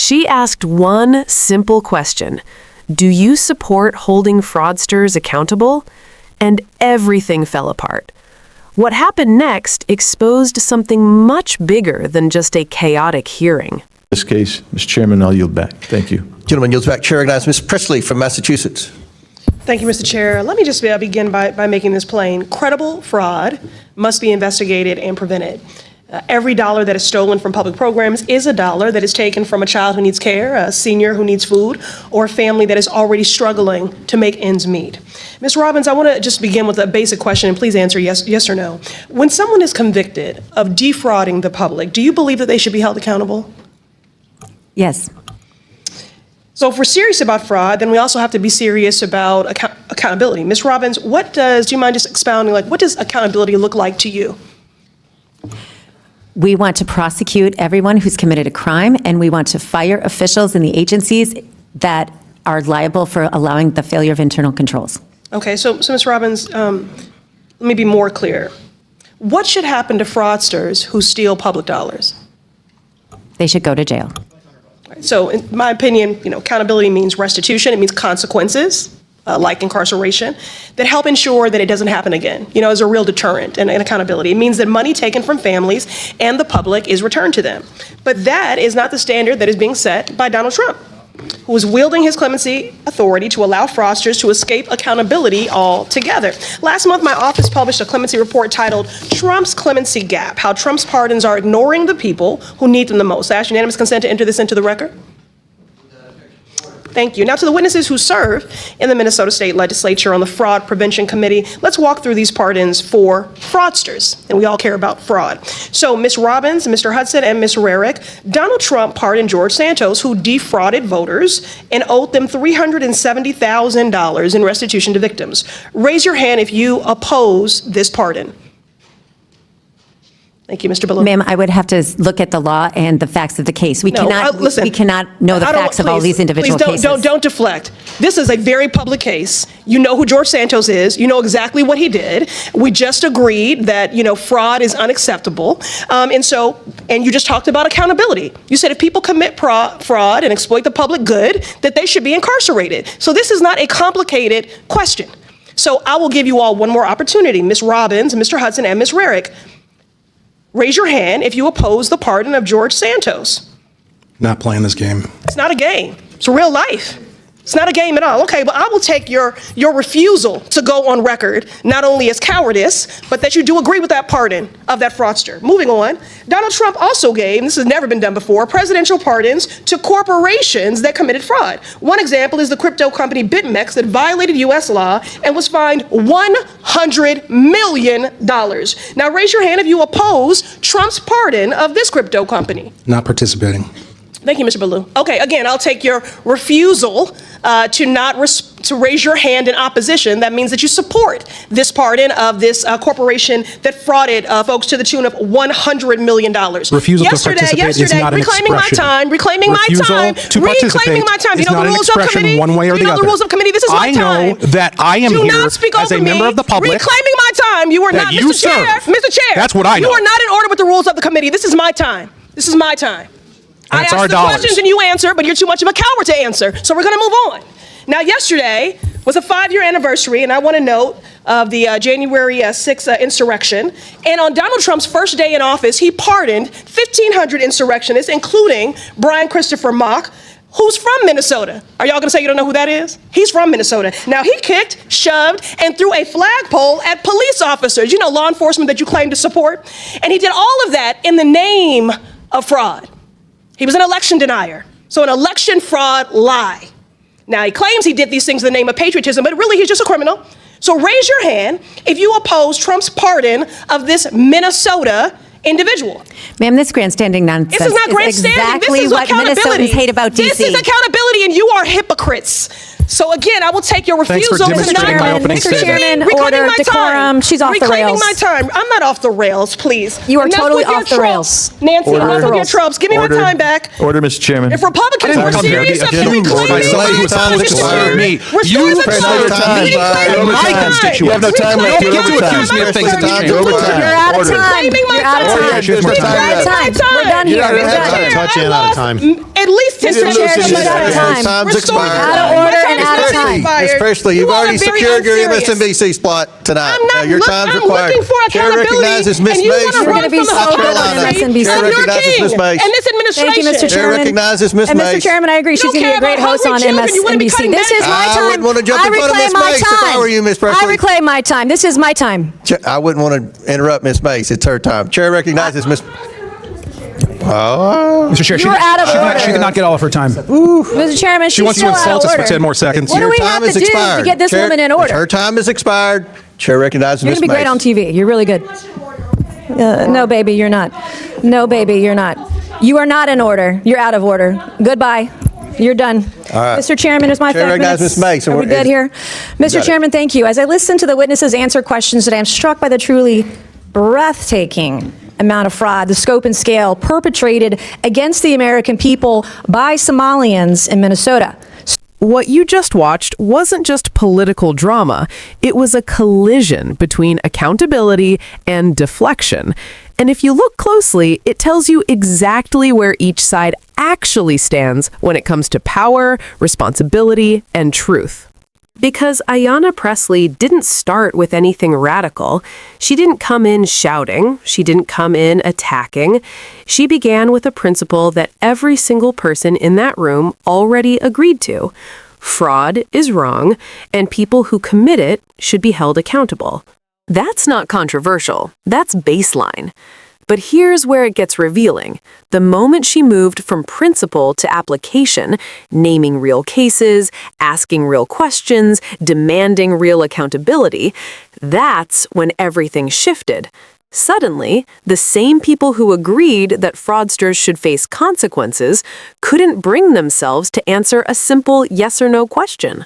She asked one simple question: do you support holding fraudsters accountable? And everything fell apart. What happened next exposed something much bigger than just a chaotic hearing. In this case, Mr. Chairman, I'll yield back. Thank you. Gentleman yields back. Chair recognizes Ms. Pressley from Massachusetts. Thank you, Mr. Chair. Let me just begin by making this plain. Credible fraud must be investigated and prevented. Every dollar that is stolen from public programs is a dollar that is taken from a child who needs care, a senior who needs food, or a family that is already struggling to make ends meet. Ms. Robbins, I want to just begin with a basic question, and please answer yes or no. When someone is convicted of defrauding the public, do you believe that they should be held accountable? Yes. So if we're serious about fraud, then we also have to be serious about accountability. Ms. Robbins, do you mind just expounding, what does accountability look like to you? We want to prosecute everyone who's committed a crime, and we want to fire officials in the agencies that are liable for allowing the failure of internal controls. Okay, so Ms. Robbins, let me be more clear. What should happen to fraudsters who steal public dollars? They should go to jail. So in my opinion, accountability means restitution. It means consequences, like incarceration, that help ensure that it doesn't happen again, as a real deterrent and accountability. It means that money taken from families and the public is returned to them. But that is not the standard that is being set by Donald Trump, who is wielding his clemency authority to allow fraudsters to escape accountability altogether. Last month, my office published a clemency report titled Trump's Clemency Gap: How Trump's Pardons Are Ignoring the People Who Need Them the Most. I ask unanimous consent to enter this into the record. Thank you. Now to the witnesses who serve in the Minnesota State Legislature on the Fraud Prevention Committee, let's walk through these pardons for fraudsters, and we all care about fraud. So Ms. Robbins, Mr. Hudson, and Ms. Rarick, Donald Trump pardoned George Santos, who defrauded voters and owed them $370,000 in restitution to victims. Raise your hand if you oppose this pardon. Thank you, Mr. Ballou. Ma'am, I would have to look at the law and the facts of the case. We cannot know the facts of all these individual cases. Don't deflect. This is a very public case. You know who George Santos is. You know exactly what he did. We just agreed that, fraud is unacceptable. And you just talked about accountability. You said if people commit fraud and exploit the public good, that they should be incarcerated. So this is not a complicated question. So I will give you all one more opportunity. Ms. Robbins, Mr. Hudson, and Ms. Rarick. Raise your hand if you oppose the pardon of George Santos. Not playing this game. It's not a game. It's real life. It's not a game at all. Okay, but I will take your refusal to go on record, not only as cowardice, but that you do agree with that pardon of that fraudster. Moving on, Donald Trump also gave, and this has never been done before, presidential pardons to corporations that committed fraud. One example is the crypto company BitMEX that violated U.S. law and was fined $100 million. Now raise your hand if you oppose Trump's pardon of this crypto company. Not participating. Thank you, Mr. Ballou. Okay, again, I'll take your refusal to raise your hand in opposition. That means that you support this pardon of this corporation that frauded folks to the tune of $100 million. Refusal to participate is not an expression. Reclaiming my time. To participate You know the rules of committee? One way or the other. You know the rules of committee? This is my time. I know that I am here as a member of the public. Reclaiming my time. You are not, Mr. Chair. Mr. Chair. That's what I know. You are not in order with the rules of the committee. This is my time. This is my time. I ask the questions and you answer, but you're too much of a coward to answer. So we're going to move on. Now, yesterday was a 5-year anniversary, and I want to note of the January 6th insurrection. And on Donald Trump's first day in office, he pardoned 1,500 insurrectionists, including Brian Christopher Mock, who's from Minnesota. Are y'all going to say you don't know who that is? He's from Minnesota. Now, he kicked, shoved, and threw a flagpole at police officers, law enforcement that you claim to support. And he did all of that in the name of fraud. He was an election denier, so an election fraud lie. Now, he claims he did these things in the name of patriotism, but really he's just a criminal. So raise your hand if you oppose Trump's pardon of this Minnesota individual. Ma'am, this grandstanding nonsense this is not grandstanding. Exactly this is what Minnesotans hate about D.C. This is accountability, and you are hypocrites. So again, I will take your refusal. Mr. Chairman, order, decorum. She's off the rails. Reclaiming my time. I'm not off the rails, please. You are totally off the rails. Nancy, enough with your tropes. Give me my time back. Order, Mr. Chairman. If Republicans were serious about reclaiming my time, You my constituents. You have no time left. You don't get to accuse me of things. You're out of time. You're out of time. We're done here. And at least 10 Mr. Chair, she's out of time. Time's expired. Out of order and out of time. Ms. Pressley, you've already secured your MSNBC spot tonight. Your time's required. I'm looking for Chair accountability, recognizes Ms. and you Mace want to from run from South the Carolina. accountability Chair of your recognizes king Ms. Mace. and this administration. Thank you, Mr. Chair Chairman. recognizes Ms. And Mace. Mr. Chairman, I agree. She's You going to be a don't care great about host on hungry children. You wanna be MSNBC. cutting This is back. my I time. wouldn't want to jump I in front of reclaim Ms. my Mace if time. I were you, Ms. Pressley. I reclaim my time. This is my time. I wouldn't want to interrupt Ms. Mace. It's her time. Chair recognizes Ms. Mr. Chair, You are out of order. she did not get all of her time. Mr. Chairman, She wants to insult us for 10 more seconds. What do we have to do to get this woman in order? Her time is expired. Chair recognizes You're Ms. going to be Mace. great on TV. You're really good. No, baby, you're not. No, baby, you're not. You are not in order. You're out of order. Goodbye. You're done. right. Mr. Chairman, it's my Chair 5 minutes. recognizes Ms. Mace. Are we good here? Got Mr. it. Chairman, thank you. As I listen to the witnesses answer questions today, I'm struck by the truly breathtaking amount of fraud, the scope and scale perpetrated against the American people by Somalians in Minnesota. What you just watched wasn't just political drama, it was a collision between accountability and deflection. And if you look closely, it tells you exactly where each side actually stands when it comes to power, responsibility, and truth. Because Ayanna Pressley didn't start with anything radical. She didn't come in shouting. She didn't come in attacking. She began with a principle that every single person in that room already agreed to. Fraud is wrong, and people who commit it should be held accountable. That's not controversial. That's baseline. But here's where it gets revealing. The moment she moved from principle to application, naming real cases, asking real questions, demanding real accountability, that's when everything shifted. Suddenly, the same people who agreed that fraudsters should face consequences couldn't bring themselves to answer a simple yes or no question.